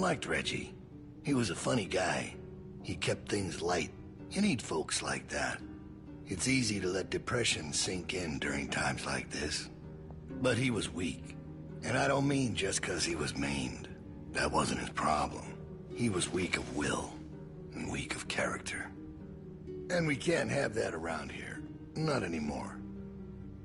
Liked Reggie. He was a funny guy. He kept things light. You need folks like that. It's easy to let depression sink in during times like this. But he was weak. And I don't mean just 'cause he was maimed. That wasn't his problem. He was weak of will, and weak of character. And we can't have that around here. Not anymore.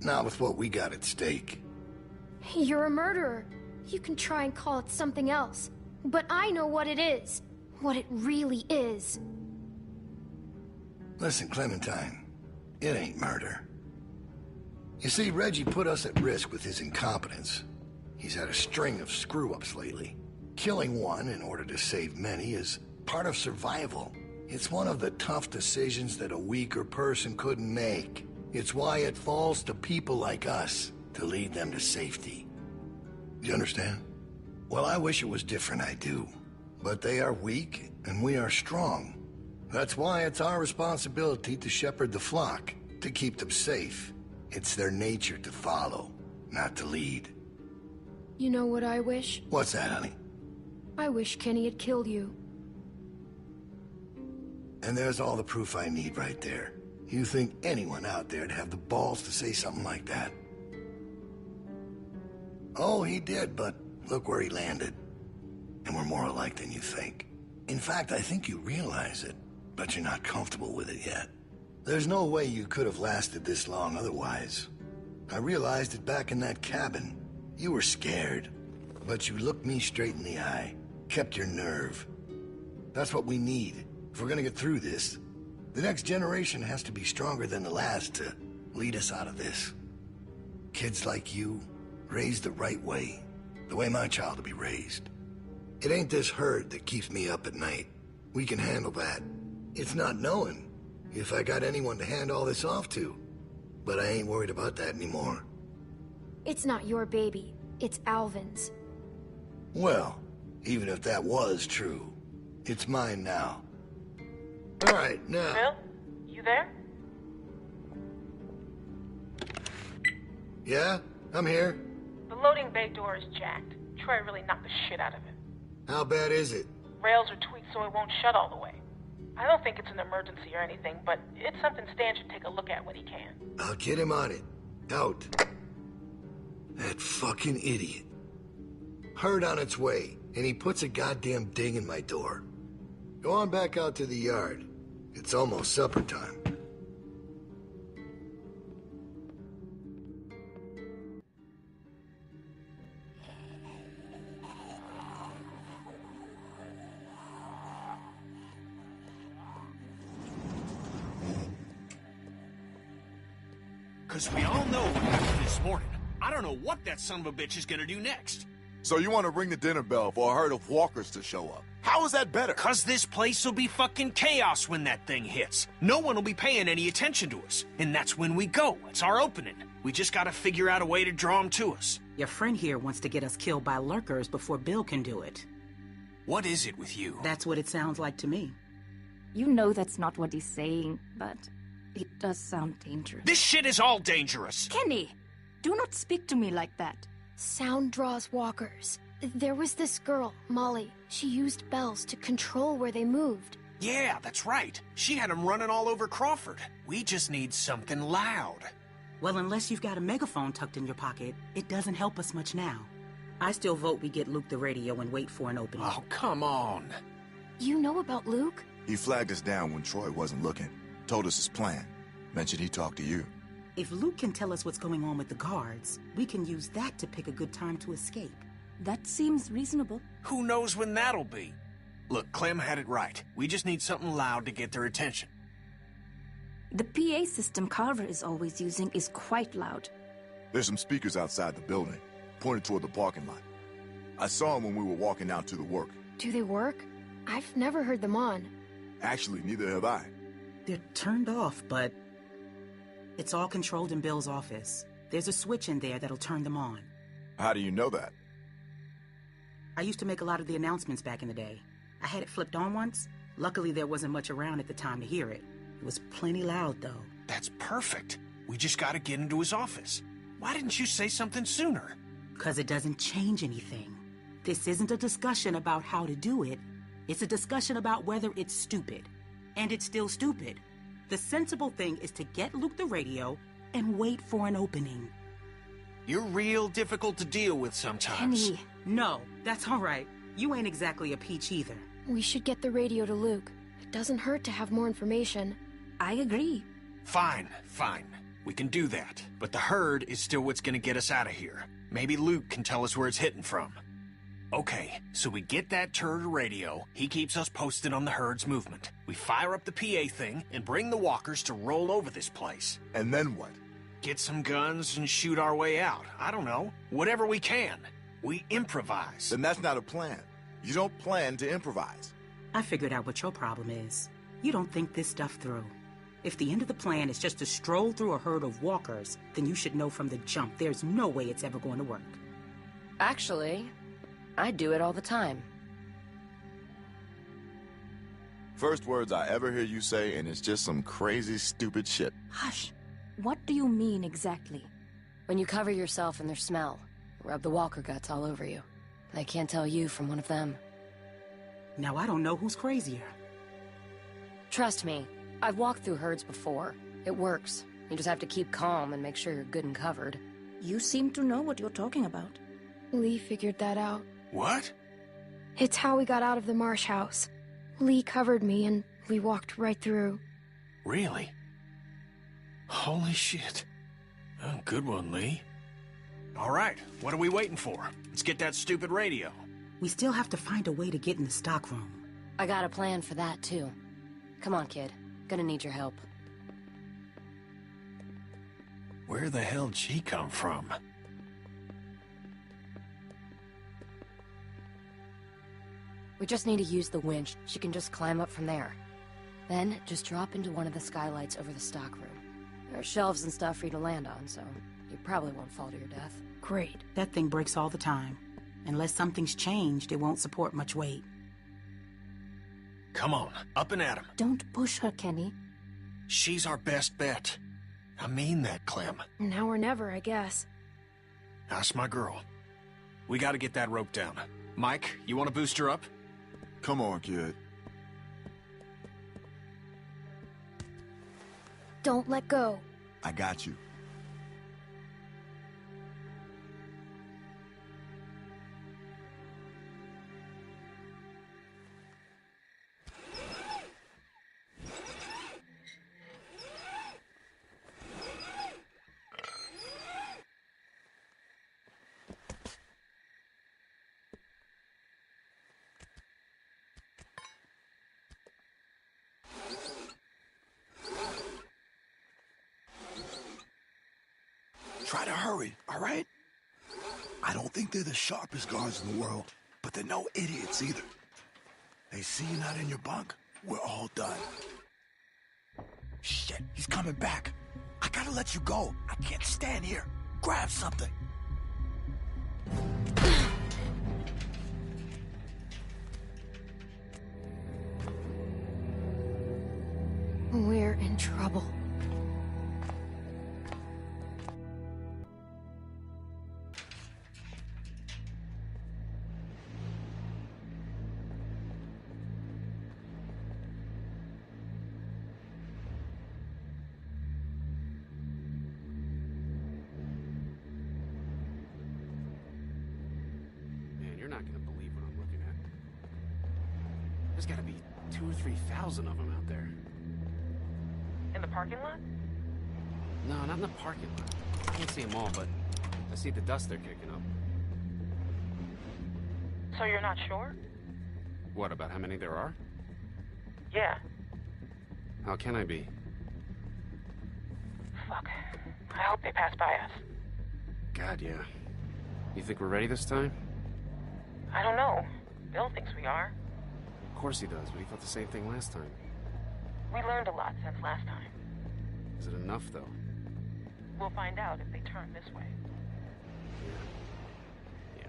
Not with what we got at stake. You're a murderer. You can try and call it something else. But I know what it is. What it really is. Listen, Clementine. It ain't murder. You see, Reggie put us at risk with his incompetence. He's had a string of screw-ups lately. Killing one in order to save many is part of survival. It's one of the tough decisions that a weaker person couldn't make. It's why it falls to people like us to lead them to safety. You understand? Well, I wish it was different, I do. But they are weak, and we are strong. That's why it's our responsibility to shepherd the flock, to keep them safe. It's their nature to follow, not to lead. You know what I wish? What's that, honey? I wish Kenny had killed you. And there's all the proof I need right there. You think anyone out there'd have the balls to say something like that? Oh, he did, but look where he landed. And we're more alike than you think. In fact, I think you realize it, but you're not comfortable with it yet. There's no way you could have lasted this long otherwise. I realized it back in that cabin. You were scared, but you looked me straight in the eye, kept your nerve. That's what we need if we're gonna get through this. The next generation has to be stronger than the last to lead us out of this. Kids like you, raised the right way, the way my child will be raised. It ain't this hurt that keeps me up at night. We can handle that. It's not knowing if I got anyone to hand all this off to. But I ain't worried about that anymore. It's not your baby. It's Alvin's. Well, even if that was true, it's mine now. All right, now... Bill? You there? Yeah? I'm here. The loading bay door is jacked. Troy really knocked the shit out of it. How bad is it? Rails are tweaked so it won't shut all the way. I don't think it's an emergency or anything, but it's something Stan should take a look at when he can. I'll get him on it. Out. That fucking idiot. Heard on its way, and he puts a goddamn ding in my door. Go on back out to the yard. It's almost supper time. Because we all know what happened this morning. I don't know what that son of a bitch is gonna do next. So you want to ring the dinner bell for a herd of walkers to show up? How is that better? Because this place will be fucking chaos when that thing hits. No one will be paying any attention to us. And that's when we go. It's our opening. We just gotta figure out a way to draw them to us. Your friend here wants to get us killed by lurkers before Bill can do it. What is it with you? That's what it sounds like to me. You know that's not what he's saying, but it does sound dangerous. This shit is all dangerous. Kenny, do not speak to me like that. Sound draws walkers. There was this girl, Molly. She used bells to control where they moved. Yeah, that's right. She had them running all over Crawford. We just need something loud. Well, unless you've got a megaphone tucked in your pocket, it doesn't help us much now. I still vote we get Luke the radio and wait for an opening. Oh, come on. You know about Luke? He flagged us down when Troy wasn't looking. Told us his plan. Mentioned he talked to you. If Luke can tell us what's going on with the guards, we can use that to pick a good time to escape. That seems reasonable. Who knows when that'll be? Look, Clem had it right. We just need something loud to get their attention. The PA system Carver is always using is quite loud. There's some speakers outside the building, pointed toward the parking lot. I saw them when we were walking out to the work. Do they work? I've never heard them on. Actually, neither have I. They're turned off, but it's all controlled in Bill's office. There's a switch in there that'll turn them on. How do you know that? I used to make a lot of the announcements back in the day. I had it flipped on once. Luckily, there wasn't much around at the time to hear it. It was plenty loud, though. That's perfect. We just gotta get into his office. Why didn't you say something sooner? 'Cause it doesn't change anything. This isn't a discussion about how to do it. It's a discussion about whether it's stupid. And it's still stupid. The sensible thing is to get Luke the radio and wait for an opening. You're real difficult to deal with sometimes. Kenny, No, that's all right. You ain't exactly a peach either. We should get the radio to Luke. It doesn't hurt to have more information. I agree. Fine, fine. We can do that. But the herd is still what's gonna get us out of here. Maybe Luke can tell us where it's hitting from. Okay, so we get that turd a radio. He keeps us posted on the herd's movement. We fire up the PA thing and bring the walkers to roll over this place. And then what? Get some guns and shoot our way out. I don't know. Whatever we can. We improvise. Then that's not a plan. You don't plan to improvise. I figured out what your problem is. You don't think this stuff through. If the end of the plan is just to stroll through a herd of walkers, then you should know from the jump there's no way it's ever going to work. Actually, I do it all the time. First words I ever hear you say, and it's just some crazy, stupid shit. Hush. What do you mean exactly? When you cover yourself in their smell, rub the walker guts all over you. They can't tell you from one of them. Now I don't know who's crazier. Trust me, I've walked through herds before. It works. You just have to keep calm and make sure you're good and covered. You seem to know what you're talking about. Lee figured that out. What? It's how we got out of the marsh house. Lee covered me and we walked right through. Really? Holy shit. Oh, good one, Lee. All right, what are we waiting for? Let's get that stupid radio. We still have to find a way to get in the stockroom. I got a plan for that, too. Come on, kid. Gonna need your help. Where the hell'd she come from? We just need to use the winch. She can just climb up from there. Then, just drop into one of the skylights over the stockroom. There are shelves and stuff for you to land on, so you probably won't fall to your death. Great. That thing breaks all the time. Unless something's changed, it won't support much weight. Come on, up and at 'em. Don't push her, Kenny. She's our best bet. I mean that, Clem. Now or never, I guess. That's my girl. We gotta get that rope down. Mike, you wanna boost her up? Come on, kid. Don't let go. I got you. Try to hurry, all right? I don't think they're the sharpest guards in the world, but they're no idiots either. They see you not in your bunk, we're all done. Shit, he's coming back. I gotta let you go. I can't stand here. Grab something. We're in trouble. Man, you're not gonna believe what I'm looking at. There's gotta be 2,000 or 3,000 of them out there. In the parking lot? No, not in the parking lot. I can't see them all, but I see the dust they're kicking up. So you're not sure? What, about how many there are? Yeah. How can I be? Fuck. I hope they pass by us. God, yeah. You think we're ready this time? I don't know. Bill thinks we are. Of course he does, but he thought the same thing last time. We learned a lot since last time. Is it enough, though? We'll find out if they turn this way. Yeah.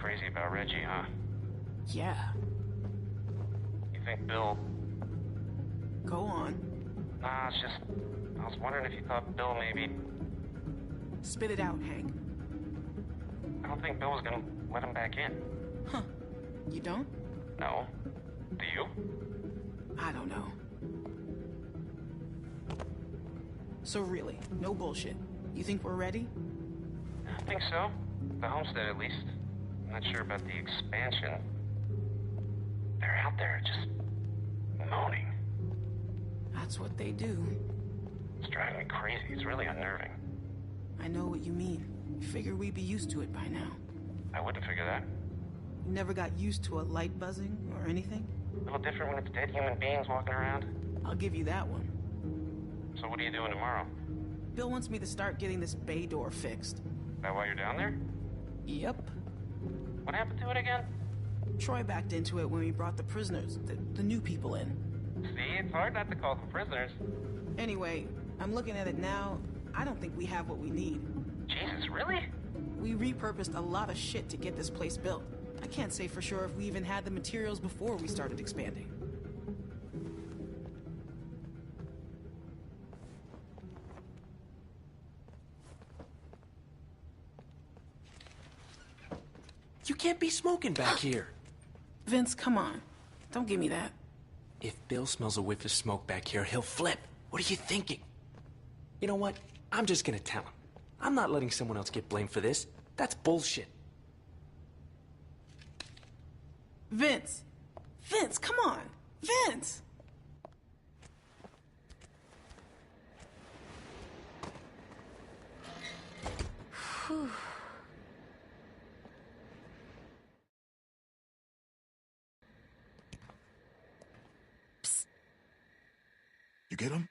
crazy about Reggie, huh? Yeah. You think Bill... Go on. Nah, it's just... I was wondering if you thought Bill maybe... Spit it out, Hank. I don't think Bill was gonna let him back in. Huh. You don't? No. Do you? I don't know. So really, no bullshit. You think we're ready? I think so. The homestead, at least. I'm not sure about the expansion. They're out there just... moaning. That's what they do. It's driving me crazy. It's really unnerving. I know what you mean. Figure we'd be used to it by now. I wouldn't figure that. You never got used to a light buzzing or anything? A little different when it's dead human beings walking around. I'll give you that one. So what are you doing tomorrow? Bill wants me to start getting this bay door fixed. Is that why you're down there? Yep. What happened to it again? Troy backed into it when we brought the prisoners, the new people in. See, it's hard not to call them prisoners. Anyway, I'm looking at it now. I don't think we have what we need. Jesus, really? We repurposed a lot of shit to get this place built. I can't say for sure if we even had the materials before we started expanding. You can't be smoking back here. Vince, come on. Don't give me that. If Bill smells a whiff of smoke back here, he'll flip. What are you thinking? You know what? I'm just gonna tell him. I'm not letting someone else get blamed for this. That's bullshit. Vince! Vince, come on! Vince! Whew. Psst. You get him?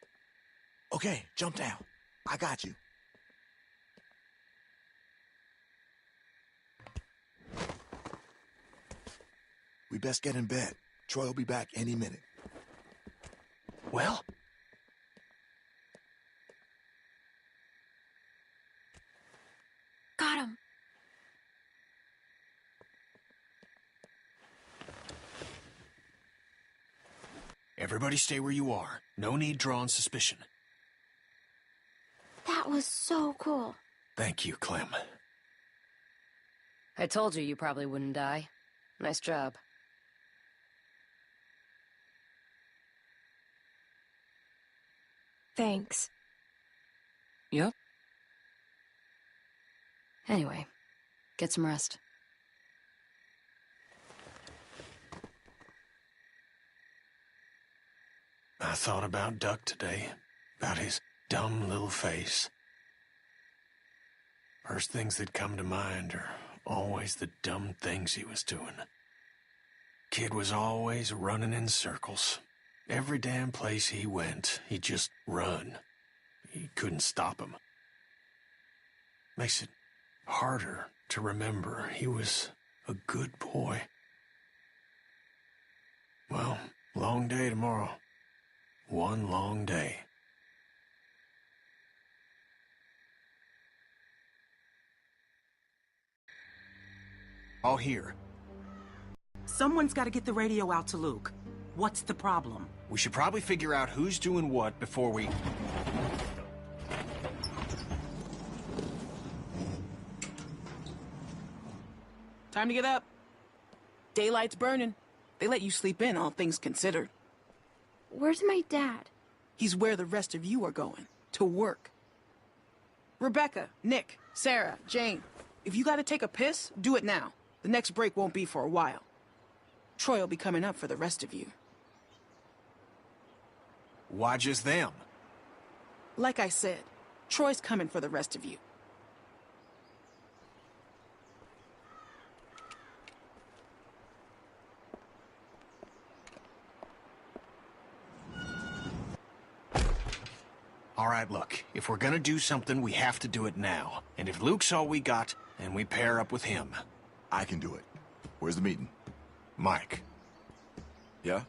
Okay, jump down. I got you. We best get in bed. Troy will be back any minute. Well? Got him. Everybody stay where you are. No need drawing suspicion. That was so cool. Thank you, Clem. I told you probably wouldn't die. Nice job. Thanks. Yep. Anyway, get some rest. I thought about Duck today, about his dumb little face. First things that come to mind are always the dumb things he was doing. Kid was always running in circles. Every damn place he went, he'd just run. You couldn't stop him. Makes it harder to remember he was a good boy. Well, long day tomorrow. One long day. All here. Someone's got to get the radio out to Luke. What's the problem? We should probably figure out who's doing what before we... Time to get up. Daylight's burning. They let you sleep in, all things considered. Where's my dad? He's where the rest of you are going. To work. Rebecca, Nick, Sarah, Jane. If you gotta take a piss, do it now. The next break won't be for a while. Troy will be coming up for the rest of you. Why just them? Like I said, Troy's coming for the rest of you. All right, look, if we're gonna do something, we have to do it now. And if Luke's all we got, then we pair up with him. I can do it. Where's the meeting? Mike. Yeah?